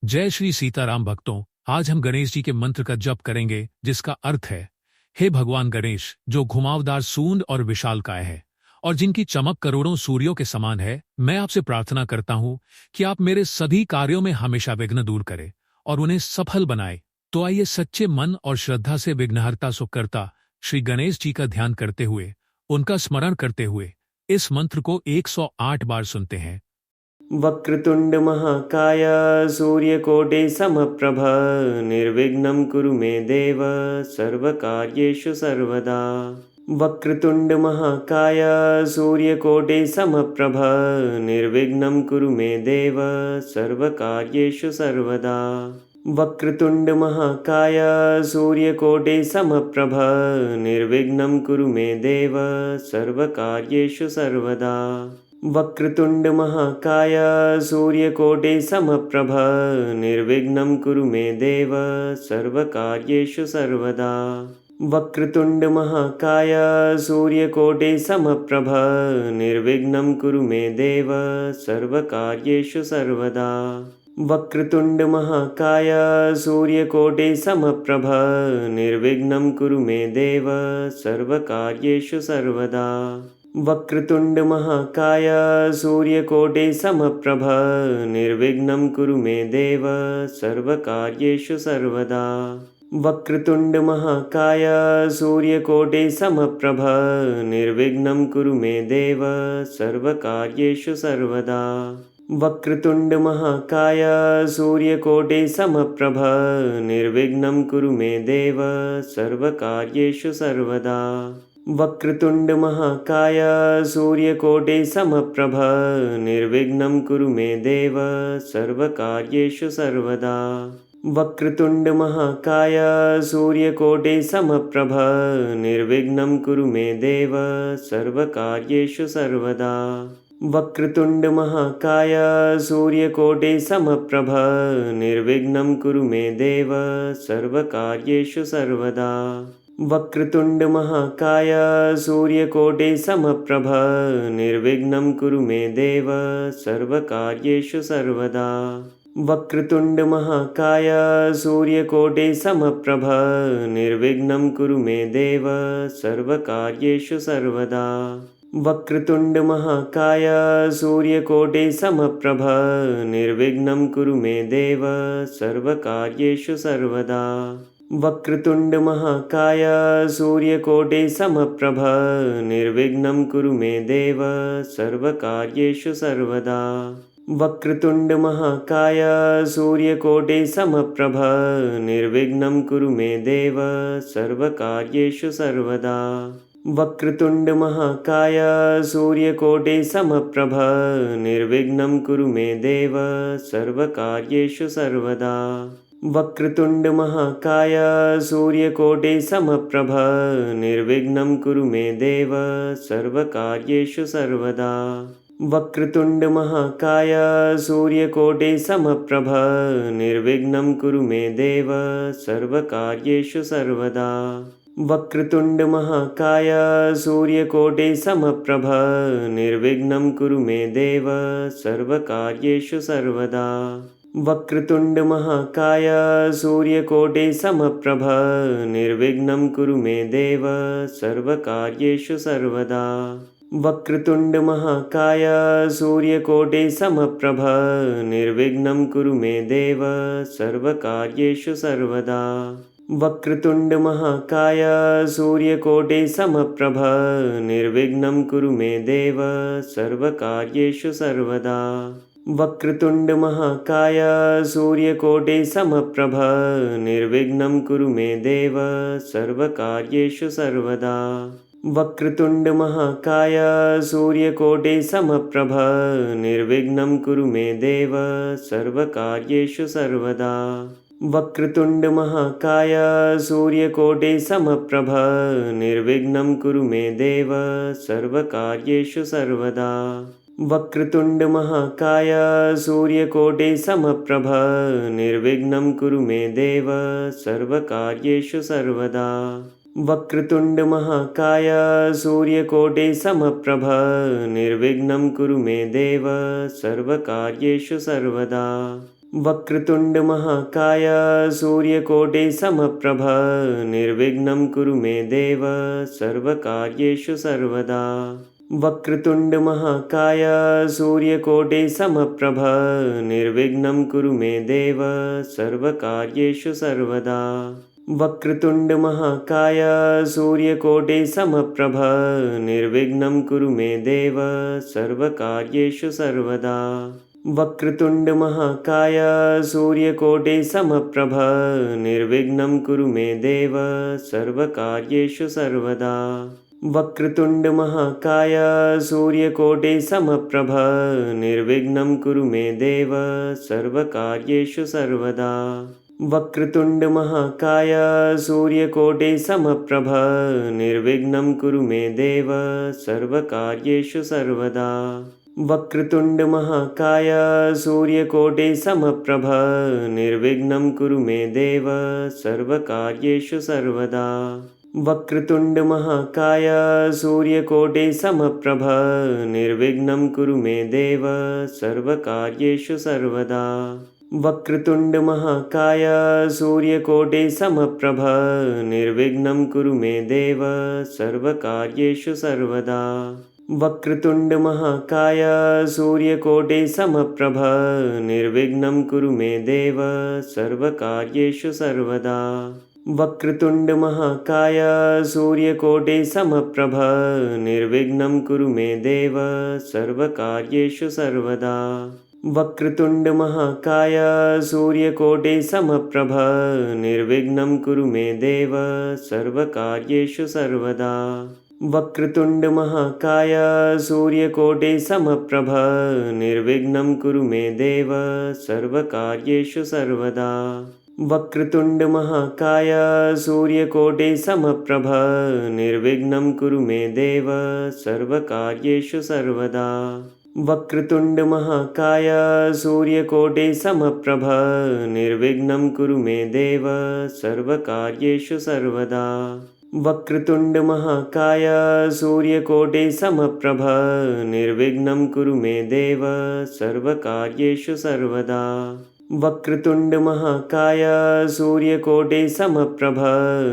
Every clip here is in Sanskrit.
जय श्री सीताराम भक्तों। आज हम गणेश जी के मंत्र का जप करेंगे, जिसका अर्थ है, हे भगवान गणेश, जो घुमावदार सूंड और विशालकाय है और जिनकी चमक करोड़ों सूर्यों के समान है, मैं आपसे प्रार्थना करता हूँ कि आप मेरे सभी कार्यों में हमेशा विघ्न दूर करें और उन्हें सफल बनाए। तो आइए सच्चे मन और श्रद्धा से विघ्नहर्ता सुखकर्ता श्री गणेश जी का ध्यान करते हुए, उनका स्मरण करते हुए इस मंत्र को 108 बार सुनते हैं। वक्रतुंड महाकाय सूर्यकोटि समप्रभ निर्विघ्नं कुरु मे देव सर्वकार्येषु सर्वदा। वक्रतुंड महाकाय सूर्यकोटि समप्रभ निर्विघ्नं कुरु मे देव सर्वकार्येषु सर्वदा। वक्रतुंड महाकाय सूर्यकोटि समप्रभ निर्विघ्नं कुरु मे देव सर्वकार्येषु सर्वदा। वक्रतुंड महाकाय सूर्यकोटि समप्रभ निर्विघ्नं कुरु मे देव सर्वकार्येषु सर्वदा। वक्रतुंड महाकाय सूर्यकोटि समप्रभ निर्विघ्नं कुरु मे देव सर्वकार्येषु सर्वदा। वक्रतुंड महाकाय सूर्यकोटि समप्रभ निर्विघ्नं कुरु मे देव सर्वकार्येषु सर्वदा। वक्रतुंड महाकाय सूर्यकोटि समप्रभ निर्विघ्नं कुरु मे देव सर्वकार्येषु सर्वदा। वक्रतुंड महाकाय सूर्यकोटि समप्रभ निर्विघ्नं कुरु मे देव सर्वकार्येषु सर्वदा। वक्रतुंड महाकाय सूर्यकोटि समप्रभ निर्विघ्नं कुरु मे देव सर्वकार्येषु सर्वदा। वक्रतुंड महाकाय सूर्यकोटि समप्रभ निर्विघ्नं कुरु मे देव सर्वकार्येषु सर्वदा। वक्रतुंड महाकाय सूर्यकोटि समप्रभ निर्विघ्नं कुरु मे देव सर्वकार्येषु सर्वदा। वक्रतुंड महाकाय सूर्यकोटि समप्रभ निर्विघ्नं कुरु मे देव सर्वकार्येषु सर्वदा। वक्रतुंड महाकाय सूर्यकोटि समप्रभ निर्विघ्नं कुरु मे देव सर्वकार्येषु सर्वदा। वक्रतुंड महाकाय सूर्यकोटि समप्रभ निर्विघ्नं कुरु मे देव सर्वकार्येषु सर्वदा। वक्रतुंड महाकाय सूर्यकोटि समप्रभ निर्विघ्नं कुरु मे देव सर्वकार्येषु सर्वदा। वक्रतुंड महाकाय सूर्यकोटि समप्रभ निर्विघ्नं कुरु मे देव सर्वकार्येषु सर्वदा। वक्रतुंड महाकाय सूर्यकोटि समप्रभ निर्विघ्नं कुरु मे देव सर्वकार्येषु सर्वदा। वक्रतुंड महाकाय सूर्यकोटि समप्रभ निर्विघ्नं कुरु मे देव सर्वकार्येषु सर्वदा। वक्रतुंड महाकाय सूर्यकोटि समप्रभ निर्विघ्नं कुरु मे देव सर्वकार्येषु सर्वदा। वक्रतुंड महाकाय सूर्यकोटि समप्रभ निर्विघ्नं कुरु मे देव सर्वकार्येषु सर्वदा। वक्रतुंड महाकाय सूर्यकोटि समप्रभ निर्विघ्नं कुरु मे देव सर्वकार्येषु सर्वदा। वक्रतुंड महाकाय सूर्यकोटि समप्रभ निर्विघ्नं कुरु मे देव सर्वकार्येषु सर्वदा। वक्रतुंड महाकाय सूर्यकोटि समप्रभ निर्विघ्नं कुरु मे देव सर्वकार्येषु सर्वदा। वक्रतुंड महाकाय सूर्यकोटि समप्रभ निर्विघ्नं कुरु मे देव सर्वकार्येषु सर्वदा। वक्रतुंड महाकाय सूर्यकोटि समप्रभ निर्विघ्नं कुरु मे देव सर्वकार्येषु सर्वदा। वक्रतुंड महाकाय सूर्यकोटि समप्रभ निर्विघ्नं कुरु मे देव सर्वकार्येषु सर्वदा। वक्रतुंड महाकाय सूर्यकोटि समप्रभ निर्विघ्नं कुरु मे देव सर्वकार्येषु सर्वदा। वक्रतुंड महाकाय सूर्यकोटि समप्रभ निर्विघ्नं कुरु मे देव सर्वकार्येषु सर्वदा। वक्रतुंड महाकाय सूर्यकोटि समप्रभ निर्विघ्नं कुरु मे देव सर्वकार्येषु सर्वदा। वक्रतुण्डमहाकाय सूर्यकोटिसमप्रभ निर्विघ्नं कुरु मे देव सर्वकार्येषु सर्वदा। वक्रतुण्डमहाकाय सूर्यकोटिसमप्रभ निर्विघ्नं कुरु मे देव सर्वकार्येषु सर्वदा। वक्रतुण्डमहाकाय सूर्यकोटिसमप्रभ निर्विघ्नं कुरु मे देव सर्वकार्येषु सर्वदा। वक्रतुण्डमहाकाय सूर्यकोटिसमप्रभ निर्विघ्नं कुरु मे देव सर्वकार्येषु सर्वदा। वक्रतुण्डमहाकाय सूर्यकोटिसमप्रभ निर्विघ्नं कुरु मे देव सर्वकार्येषु सर्वदा। वक्रतुण्डमहाकाय सूर्यकोटिसमप्रभ निर्विघ्नं कुरु मे देव सर्वकार्येषु सर्वदा। वक्रतुण्डमहाकाय सूर्यकोटिसमप्रभ निर्विघ्नं कुरु मे देव सर्वकार्येषु सर्वदा। वक्रतुण्डमहाकाय सूर्यकोटिसमप्रभ निर्विघ्नं कुरु मे देव सर्वकार्येषु सर्वदा। वक्रतुण्डमहाकाय सूर्यकोटिसमप्रभ निर्विघ्नं कुरु मे देव सर्वकार्येषु सर्वदा। वक्रतुण्डमहाकाय सूर्यकोटिसमप्रभ निर्विघ्नं कुरु मे देव सर्वकार्येषु सर्वदा। वक्रतुण्डमहाकाय सूर्यकोटिसमप्रभ निर्विघ्नं कुरु मे देव सर्वकार्येषु सर्वदा। वक्रतुण्डमहाकाय सूर्यकोटिसमप्रभ निर्विघ्नं कुरु मे देव सर्वकार्येषु सर्वदा। वक्रतुण्डमहाकाय सूर्यकोटिसमप्रभ निर्विघ्नं कुरु मे देव सर्वकार्येषु सर्वदा। वक्रतुण्डमहाकाय सूर्यकोटिसमप्रभ निर्विघ्नं कुरु मे देव सर्वकार्येषु सर्वदा। वक्रतुण्डमहाकाय सूर्यकोटिसमप्रभ निर्विघ्नं कुरु मे देव सर्वकार्येषु सर्वदा। वक्रतुण्डमहाकाय सूर्यकोटिसमप्रभ निर्विघ्नं कुरु मे देव सर्वकार्येषु सर्वदा। वक्रतुण्डमहाकाय सूर्यकोटिसमप्रभ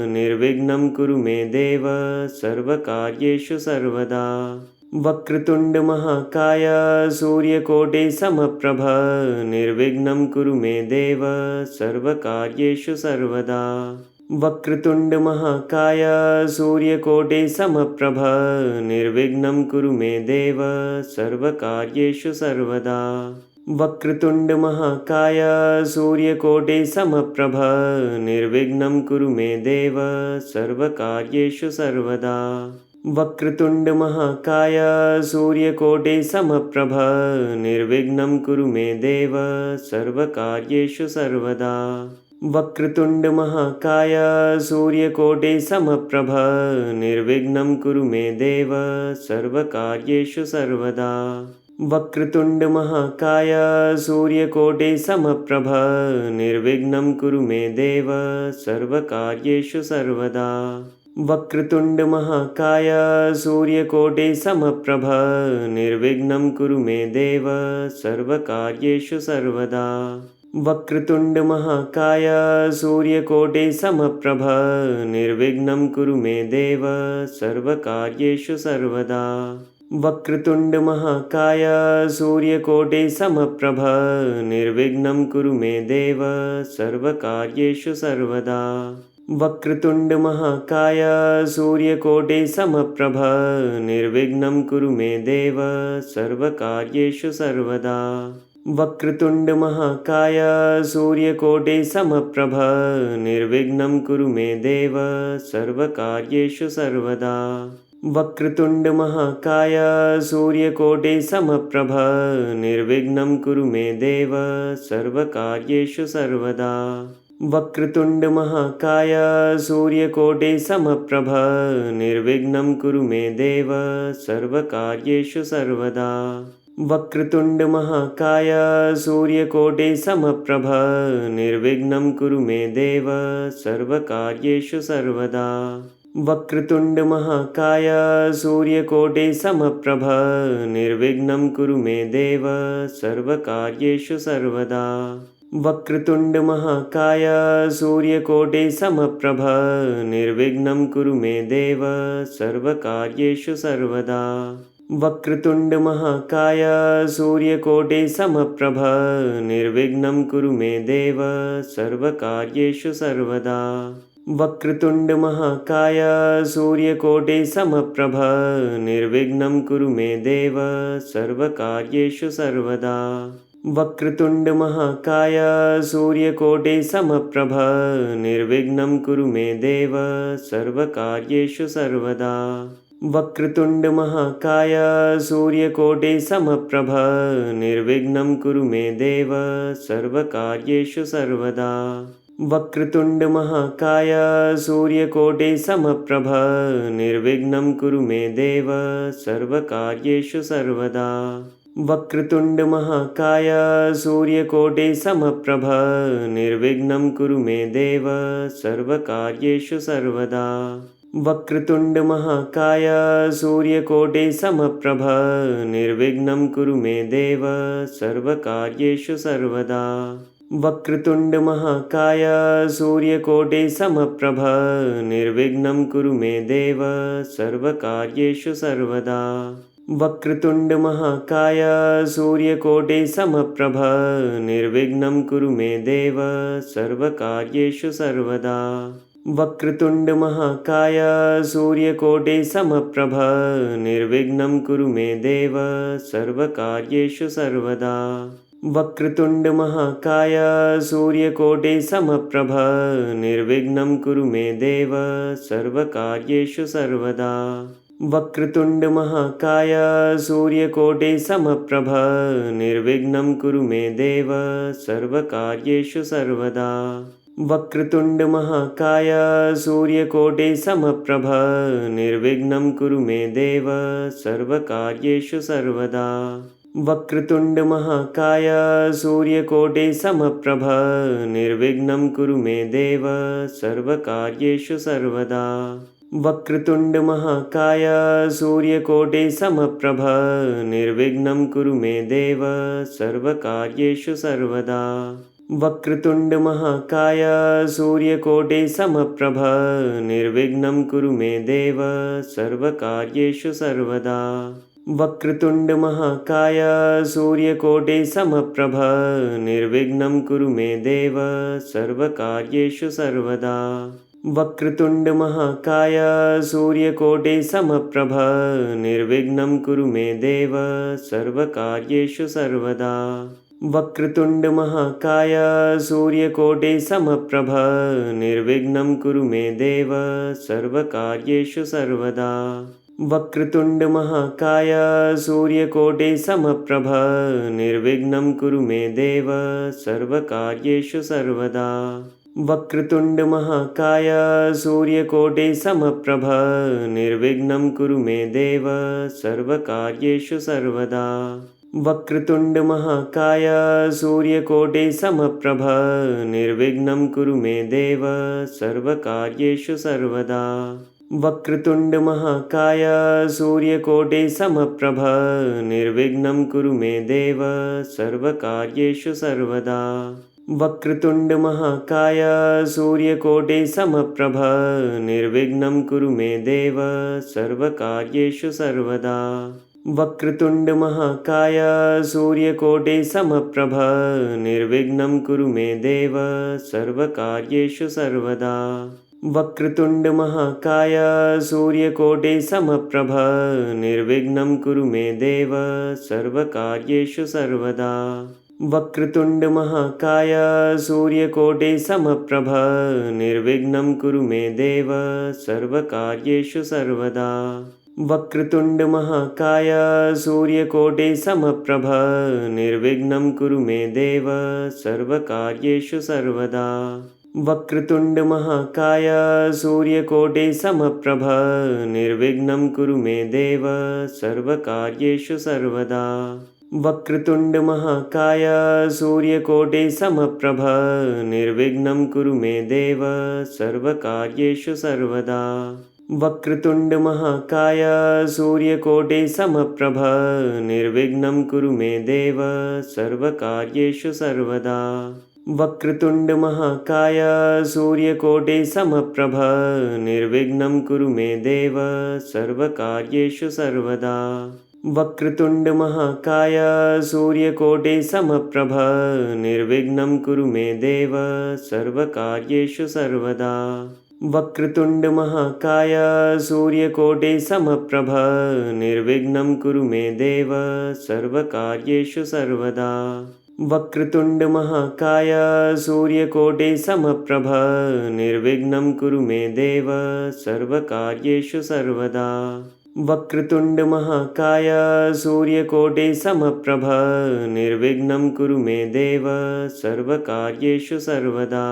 निर्विघ्नं कुरु मे देव सर्वकार्येषु सर्वदा। वक्रतुण्डमहाकाय सूर्यकोटिसमप्रभ निर्विघ्नं कुरु मे देव सर्वकार्येषु सर्वदा। वक्रतुण्डमहाकाय सूर्यकोटिसमप्रभ निर्विघ्नं कुरु मे देव सर्वकार्येषु सर्वदा। वक्रतुण्डमहाकाय सूर्यकोटिसमप्रभ निर्विघ्नं कुरु मे देव सर्वकार्येषु सर्वदा। वक्रतुण्डमहाकाय सूर्यकोटिसमप्रभ निर्विघ्नं कुरु मे देव सर्वकार्येषु सर्वदा। वक्रतुण्डमहाकाय सूर्यकोटिसमप्रभ निर्विघ्नं कुरु मे देव सर्वकार्येषु सर्वदा। वक्रतुण्डमहाकाय सूर्यकोटिसमप्रभ निर्विघ्नं कुरु मे देव सर्वकार्येषु सर्वदा। वक्रतुण्डमहाकाय सूर्यकोटिसमप्रभ निर्विघ्नं कुरु मे देव सर्वकार्येषु सर्वदा। वक्रतुण्डमहाकाय सूर्यकोटिसमप्रभ निर्विघ्नं कुरु मे देव सर्वकार्येषु सर्वदा। वक्रतुण्डमहाकाय सूर्यकोटिसमप्रभ निर्विघ्नं कुरु मे देव सर्वकार्येषु सर्वदा। वक्रतुण्डमहाकाय सूर्यकोटिसमप्रभ निर्विघ्नं कुरु मे देव सर्वकार्येषु सर्वदा। वक्रतुण्डमहाकाय सूर्यकोटिसमप्रभ निर्विघ्नं कुरु मे देव सर्वकार्येषु सर्वदा। वक्रतुण्डमहाकाय सूर्यकोटिसमप्रभ निर्विघ्नं कुरु मे देव सर्वकार्येषु सर्वदा। वक्रतुण्डमहाकाय सूर्यकोटिसमप्रभ निर्विघ्नं कुरु मे देव सर्वकार्येषु सर्वदा। वक्रतुण्डमहाकाय सूर्यकोटिसमप्रभ निर्विघ्नं कुरु मे देव सर्वकार्येषु सर्वदा। वक्रतुण्डमहाकाय सूर्यकोटिसमप्रभ निर्विघ्नं कुरु मे देव सर्वकार्येषु सर्वदा। वक्रतुण्डमहाकाय सूर्यकोटिसमप्रभ निर्विघ्नं कुरु मे देव सर्वकार्येषु सर्वदा। वक्रतुण्डमहाकाय सूर्यकोटिसमप्रभ निर्विघ्नं कुरु मे देव सर्वकार्येषु सर्वदा। वक्रतुण्डमहाकाय सूर्यकोटिसमप्रभ निर्विघ्नं कुरु मे देव सर्वकार्येषु सर्वदा। वक्रतुण्डमहाकाय सूर्यकोटिसमप्रभ निर्विघ्नं कुरु मे देव सर्वकार्येषु सर्वदा। वक्रतुण्डमहाकाय सूर्यकोटिसमप्रभ निर्विघ्नं कुरु मे देव सर्वकार्येषु सर्वदा। वक्रतुण्डमहाकाय सूर्यकोटिसमप्रभ निर्विघ्नं कुरु मे देव सर्वकार्येषु सर्वदा। वक्रतुण्डमहाकाय सूर्यकोटिसमप्रभ निर्विघ्नं कुरु मे देव सर्वकार्येषु सर्वदा। वक्रतुण्डमहाकाय सूर्यकोटिसमप्रभ निर्विघ्नं कुरु मे देव सर्वकार्येषु सर्वदा। वक्रतुण्डमहाकाय सूर्यकोटिसमप्रभ निर्विघ्नं कुरु मे देव सर्वकार्येषु सर्वदा। वक्रतुण्डमहाकाय सूर्यकोटिसमप्रभ निर्विघ्नं कुरु मे देव सर्वकार्येषु सर्वदा। वक्रतुण्डमहाकाय सूर्यकोटिसमप्रभ निर्विघ्नं कुरु मे देव सर्वकार्येषु सर्वदा। वक्रतुण्डमहाकाय सूर्यकोटिसमप्रभ निर्विघ्नं कुरु मे देव सर्वकार्येषु सर्वदा। वक्रतुण्डमहाकाय सूर्यकोटिसमप्रभ निर्विघ्नं कुरु मे देव सर्वकार्येषु सर्वदा। वक्रतुण्डमहाकाय सूर्यकोटिसमप्रभ निर्विघ्नं कुरु मे देव सर्वकार्येषु सर्वदा। वक्रतुण्डमहाकाय सूर्यकोटिसमप्रभ निर्विघ्नं कुरु मे देव सर्वकार्येषु सर्वदा। वक्रतुण्डमहाकाय सूर्यकोटिसमप्रभ निर्विघ्नं कुरु मे देव सर्वकार्येषु सर्वदा। वक्रतुण्डमहाकाय सूर्यकोटिसमप्रभ निर्विघ्नं कुरु मे देव सर्वकार्येषु सर्वदा। वक्रतुण्डमहाकाय सूर्यकोटिसमप्रभ निर्विघ्नं कुरु मे देव सर्वकार्येषु सर्वदा। वक्रतुण्डमहाकाय सूर्यकोटिसमप्रभ निर्विघ्नं कुरु मे देव सर्वकार्येषु सर्वदा। वक्रतुण्डमहाकाय सूर्यकोटिसमप्रभ निर्विघ्नं कुरु मे देव सर्वकार्येषु सर्वदा। वक्रतुण्डमहाकाय सूर्यकोटिसमप्रभ निर्विघ्नं कुरु मे देव सर्वकार्येषु सर्वदा। वक्रतुण्डमहाकाय सूर्यकोटिसमप्रभ निर्विघ्नं कुरु मे देव सर्वकार्येषु सर्वदा। वक्रतुण्डमहाकाय सूर्यकोटिसमप्रभ निर्विघ्नं कुरु मे देव सर्वकार्येषु सर्वदा। वक्रतुण्डमहाकाय सूर्यकोटिसमप्रभ निर्विघ्नं कुरु मे देव सर्वकार्येषु सर्वदा। वक्रतुण्डमहाकाय सूर्यकोटिसमप्रभ निर्विघ्नं कुरु मे देव सर्वकार्येषु सर्वदा। वक्रतुण्डमहाकाय सूर्यकोटिसमप्रभ निर्विघ्नं कुरु मे देव सर्वकार्येषु सर्वदा। वक्रतुण्डमहाकाय सूर्यकोटिसमप्रभ निर्विघ्नं कुरु मे देव सर्वकार्येषु सर्वदा। वक्रतुण्डमहाकाय सूर्यकोटिसमप्रभ निर्विघ्नं कुरु मे देव सर्वकार्येषु सर्वदा। वक्रतुण्डमहाकाय सूर्यकोटिसमप्रभ निर्विघ्नं कुरु मे देव सर्वकार्येषु सर्वदा। वक्रतुण्डमहाकाय सूर्यकोटिसमप्रभ निर्विघ्नं कुरु मे देव सर्वकार्येषु सर्वदा। वक्रतुण्डमहाकाय सूर्यकोटिसमप्रभ निर्विघ्नं कुरु मे देव सर्वकार्येषु सर्वदा। वक्रतुण्डमहाकाय सूर्यकोटिसमप्रभ निर्विघ्नं कुरु मे देव सर्वकार्येषु सर्वदा। वक्रतुण्डमहाकाय सूर्यकोटिसमप्रभ निर्विघ्नं कुरु मे देव सर्वकार्येषु सर्वदा। वक्रतुण्डमहाकाय सूर्यकोटिसमप्रभ निर्विघ्नं कुरु मे देव सर्वकार्येषु सर्वदा। वक्रतुण्डमहाकाय सूर्यकोटिसमप्रभ निर्विघ्नं कुरु मे देव सर्वकार्येषु सर्वदा। वक्रतुण्डमहाकाय सूर्यकोटिसमप्रभ निर्विघ्नं कुरु मे देव सर्वकार्येषु सर्वदा। वक्रतुण्डमहाकाय सूर्यकोटिसमप्रभ निर्विघ्नं कुरु मे देव सर्वकार्येषु सर्वदा।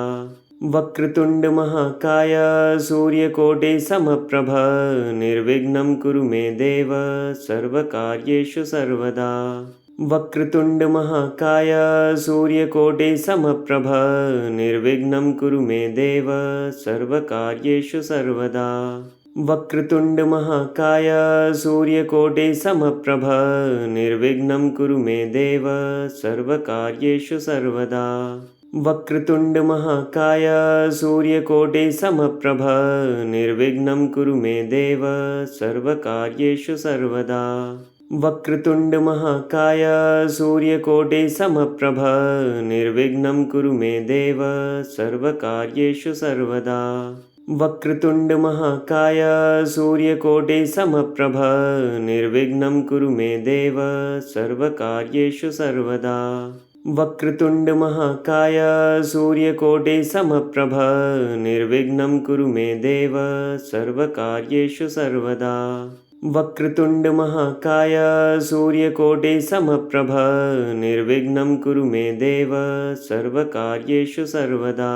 वक्रतुण्डमहाकाय सूर्यकोटिसमप्रभ निर्विघ्नं कुरु मे देव सर्वकार्येषु सर्वदा। वक्रतुण्डमहाकाय सूर्यकोटिसमप्रभ निर्विघ्नं कुरु मे देव सर्वकार्येषु सर्वदा। वक्रतुण्डमहाकाय सूर्यकोटिसमप्रभ निर्विघ्नं कुरु मे देव सर्वकार्येषु सर्वदा। वक्रतुण्डमहाकाय सूर्यकोटिसमप्रभ निर्विघ्नं कुरु मे देव सर्वकार्येषु सर्वदा। वक्रतुण्डमहाकाय सूर्यकोटिसमप्रभ निर्विघ्नं कुरु मे देव सर्वकार्येषु सर्वदा। वक्रतुण्डमहाकाय सूर्यकोटिसमप्रभ निर्विघ्नं कुरु मे देव सर्वकार्येषु सर्वदा। वक्रतुण्डमहाकाय सूर्यकोटिसमप्रभ निर्विघ्नं कुरु मे देव सर्वकार्येषु सर्वदा। वक्रतुण्डमहाकाय सूर्यकोटिसमप्रभ निर्विघ्नं कुरु मे देव सर्वकार्येषु सर्वदा।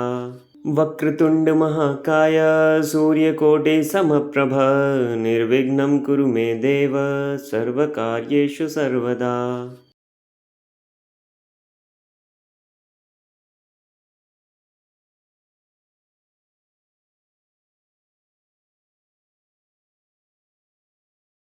वक्रतुण्डमहाकाय सूर्यकोटिसमप्रभ निर्विघ्नं कुरु मे देव सर्वकार्येषु सर्वदा।